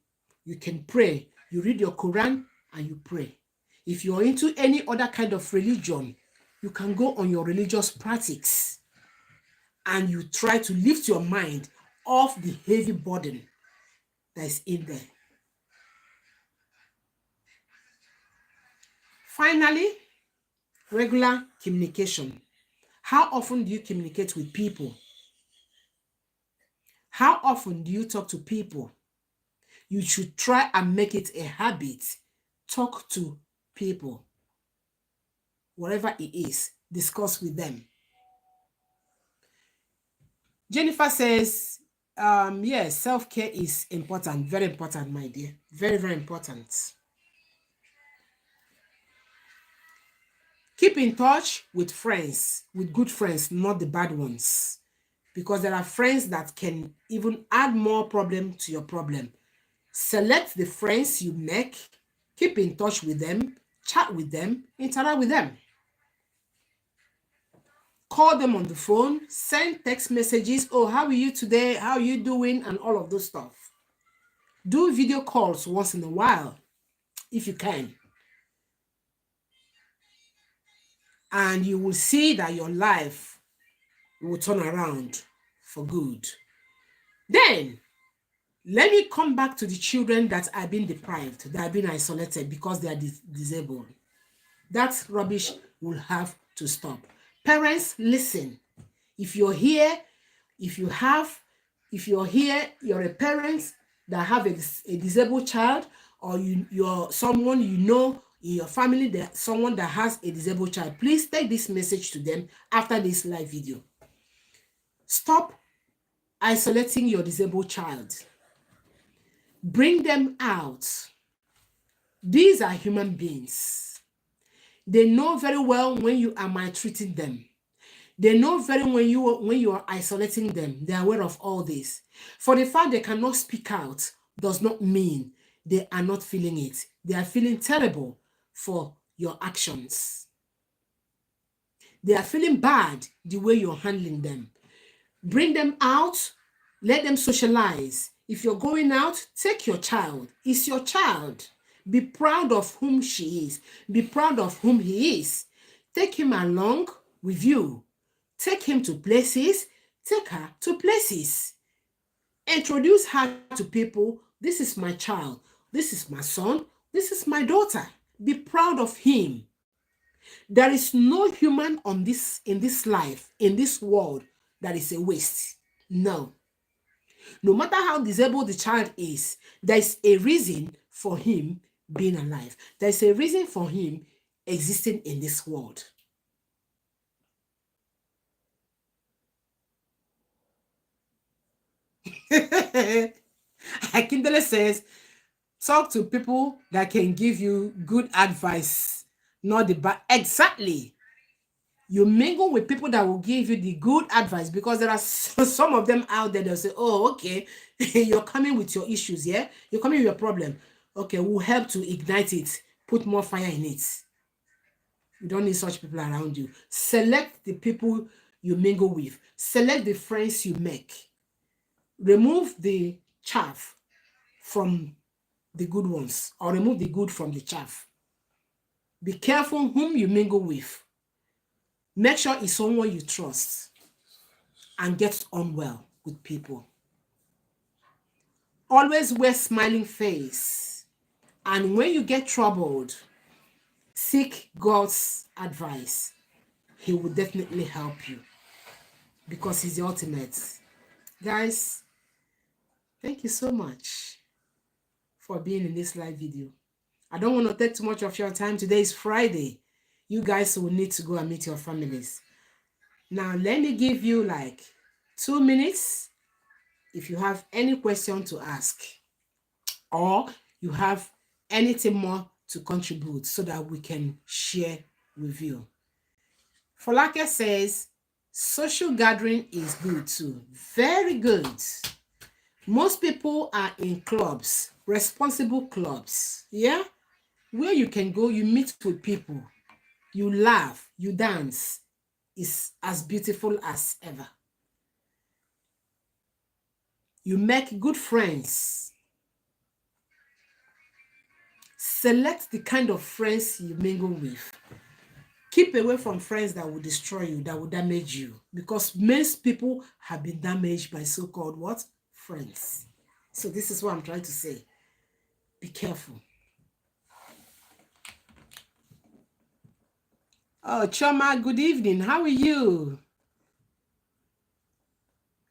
you can pray. You read your Quran and you pray. If you're into any other kind of religion, you can go on your religious practice and you try to lift your mind off the heavy burden that is in there. Finally, regular communication. How often do you communicate with people? How often do you talk to people? You should try and make it a habit. Talk to people. Whatever it is, discuss with them. Jennifer says, yes, self-care is important. Very important, my dear. Very, very important. Keep in touch with friends, with good friends, not the bad ones. Because there are friends that can even add more problem to your problem. Select the friends you make, keep in touch with them, chat with them, interact with them. Call them on the phone, send text messages. Oh, how are you today? How are you doing? And all of those stuff. Do video calls once in a while, if you can. And you will see that your life will turn around for good. Then, let me come back to the children that are being deprived, that are being isolated because they are disabled. That rubbish will have to stop. Parents, listen. If you're here, you're a parent that have a disabled child, or you're someone in your family, that someone that has a disabled child, please take this message to them after this live video. Stop isolating your disabled child. Bring them out. These are human beings. They know very well when you are maltreating them. They know very when you are isolating them. They are aware of all this. For the fact they cannot speak out does not mean they are not feeling it. They are feeling terrible for your actions. They are feeling bad the way you're handling them. Bring them out. Let them socialize. If you're going out, take your child. It's your child. Be proud of whom she is. Be proud of whom he is. Take him along with you. Take him to places. Take her to places. Introduce her to people. This is my child. This is my son. This is my daughter. Be proud of him. There is no human in this life, in this world, that is a waste. No. No matter how disabled the child is, there is a reason for him being alive. There is a reason for him existing in this world. Akindele says, talk to people that can give you good advice, not the bad. Exactly. You mingle with people that will give you the good advice, because there are some of them out there that say, oh, okay, you're coming with your issues, yeah? You're coming with your problem. Okay, we'll help to ignite it, put more fire in it. You don't need such people around you. Select the people you mingle with. Select the friends you make. Remove the chaff from the good ones, or remove the good from the chaff. Be careful whom you mingle with. Make sure it's someone you trust and get on well with people. Always wear smiling face. And when you get troubled, seek God's advice. He will definitely help you because he's the ultimate. Guys, thank you so much for being in this live video. I don't want to take too much of your time. Today is Friday. You guys will need to go and meet your families. Now, let me give you like 2 minutes if you have any question to ask, or you have anything more to contribute so that we can share with you. Folake says, social gathering is good too. Very good. Most people are in clubs, responsible clubs, yeah? Where you can go, you meet with people, you laugh, you dance. It's as beautiful as ever. You make good friends. Select the kind of friends you mingle with. Keep away from friends that will destroy you, that will damage you. Because most people have been damaged by so-called what? Friends. So this is what I'm trying to say. Be careful. Oh, Choma, good evening. How are you?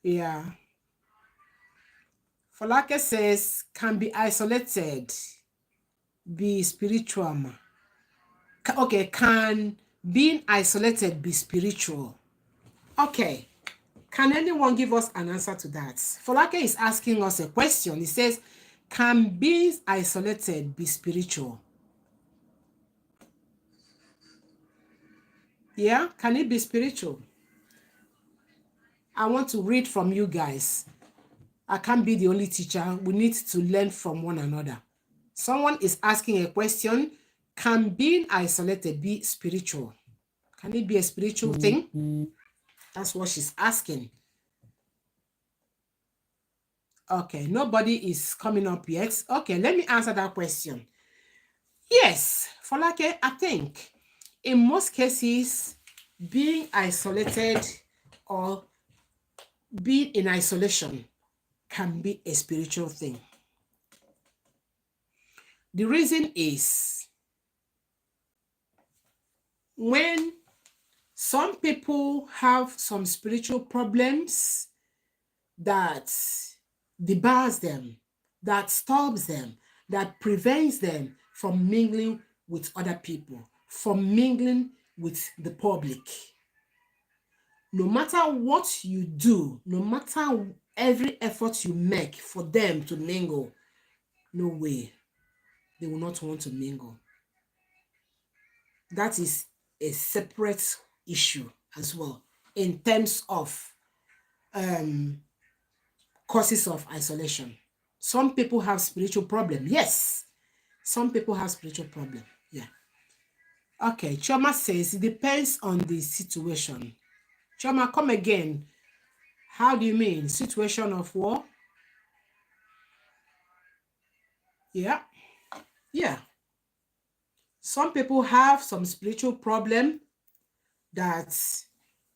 Yeah. Folake says, can be isolated, be spiritual. Okay, can being isolated be spiritual? Okay. Can anyone give us an answer to that? Folake is asking us a question. He says, can being isolated be spiritual? Yeah, can it be spiritual? I want to read from you guys. I can't be the only teacher. We need to learn from one another. Someone is asking a question. Can being isolated be spiritual? Can it be a spiritual thing? That's what she's asking. Okay, nobody is coming up yet. Okay, let me answer that question. Yes, Folake, I think in most cases, being isolated or being in isolation can be a spiritual thing. The reason is when some people have some spiritual problems that debars them, that stops them, that prevents them from mingling with other people, from mingling with the public. No matter what you do, no matter every effort you make for them to mingle, no way, they will not want to mingle. That is a separate issue as well in terms of causes of isolation. Some people have spiritual problem. Yes, some people have spiritual problem. Yeah. Okay, Choma says it depends on the situation. Choma, come again. How do you mean? Situation of war? Yeah. Yeah. Some people have some spiritual problem that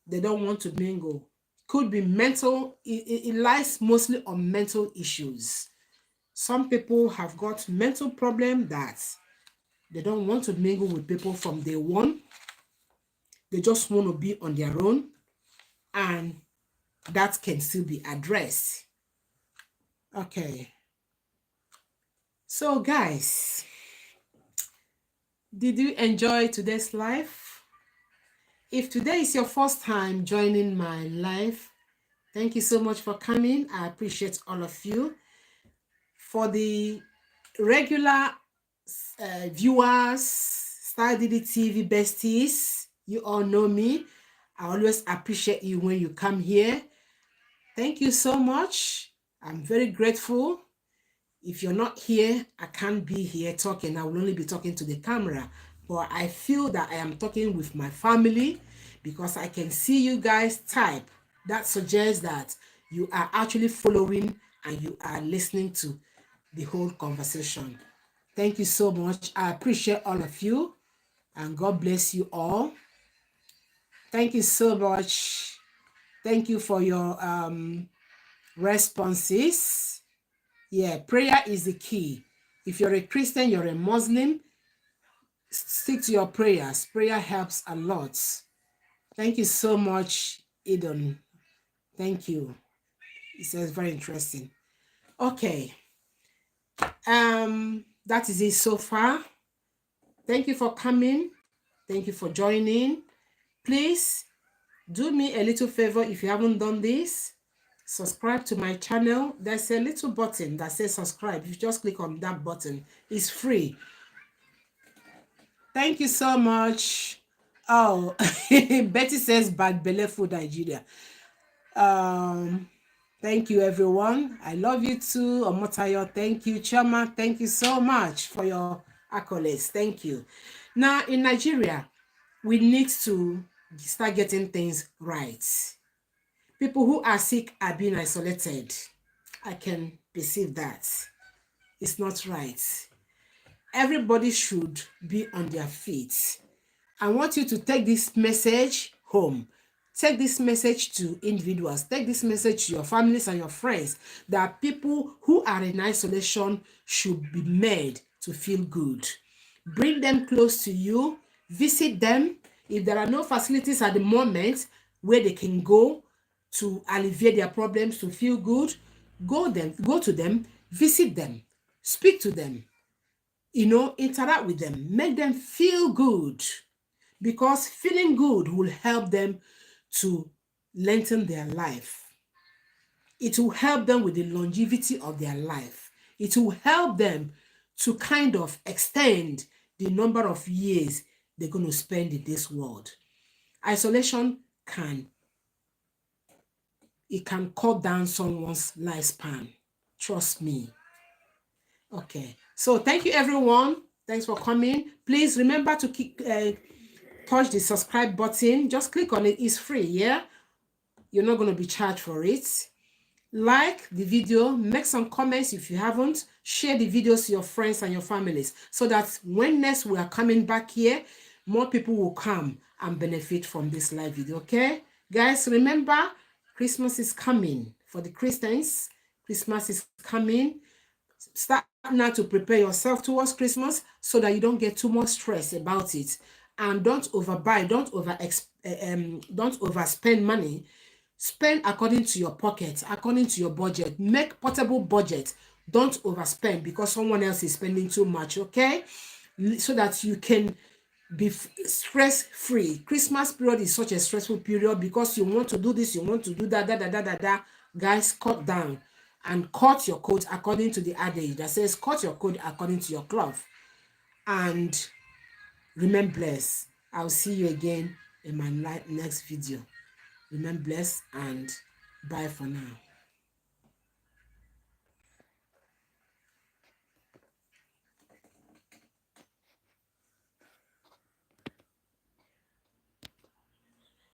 they don't want to mingle. Could be mental, it lies mostly on mental issues. Some people have got mental problem that they don't want to mingle with people from day one. They just want to be on their own, and that can still be addressed. Okay. So guys, did you enjoy today's live? If today is your first time joining my live, thank you so much for coming. I appreciate all of you. For the regular viewers, Star Didi TV besties, you all know me. I always appreciate you when you come here. Thank you so much. I'm very grateful. If you're not here, I can't be here talking. I will only be talking to the camera. but I feel that I am talking with my family because I can see you guys type. That suggests that you are actually following and you are listening to the whole conversation. Thank you so much. I appreciate all of you, and God bless you all. Thank you so much. Thank you for your responses. Yeah, prayer is the key. If you're a Christian, you're a Muslim, stick to your prayers. Prayer helps a lot. Thank you so much, Eden. Thank you. It says very interesting. Okay. That is it so far. Thank you for coming. Thank you for joining. Please do me a little favor if you haven't done this. Subscribe to my channel. There's a little button that says subscribe. You just click on that button. It's free. Thank you so much. Oh, Betty says bad belly food Nigeria. Thank you, everyone. I love you too. Omotayo, thank you. Chama, thank you so much for your accolades. Thank you. Now, in Nigeria, we need to start getting things right. People who are sick are being isolated. I can perceive that. It's not right. Everybody should be on their feet. I want you to take this message home. Take this message to individuals. Take this message to your families and your friends that people who are in isolation should be made to feel good. Bring them close to you. Visit them. If there are no facilities at the moment where they can go to alleviate their problems, to feel good, go to them, visit them, speak to them, interact with them, make them feel good, because feeling good will help them to lengthen their life. It will help them with the longevity of their life. It will help them to kind of extend the number of years they're going to spend in this world. Isolation can cut down someone's lifespan. Trust me. Okay. So thank you, everyone. Thanks for coming. Please remember to touch the subscribe button. Just click on it. It's free, yeah? You're not going to be charged for it. Like the video. Make some comments if you haven't. Share the videos to your friends and your families so that when next we are coming back here, more people will come and benefit from this live video, okay? Guys, remember, Christmas is coming. For the Christians, Christmas is coming. Start now to prepare yourself towards Christmas so that you don't get too much stress about it. And don't overbuy, don't overspend money. Spend according to your pocket, according to your budget. Make portable budget. Don't overspend because someone else is spending too much, okay? So that you can be stress-free. Christmas period is such a stressful period because you want to do this, you want to do that. Guys, cut down and cut your coat according to the adage that says cut your coat according to your cloth. And remain blessed. I'll see you again in my next video. Remain blessed and bye for now.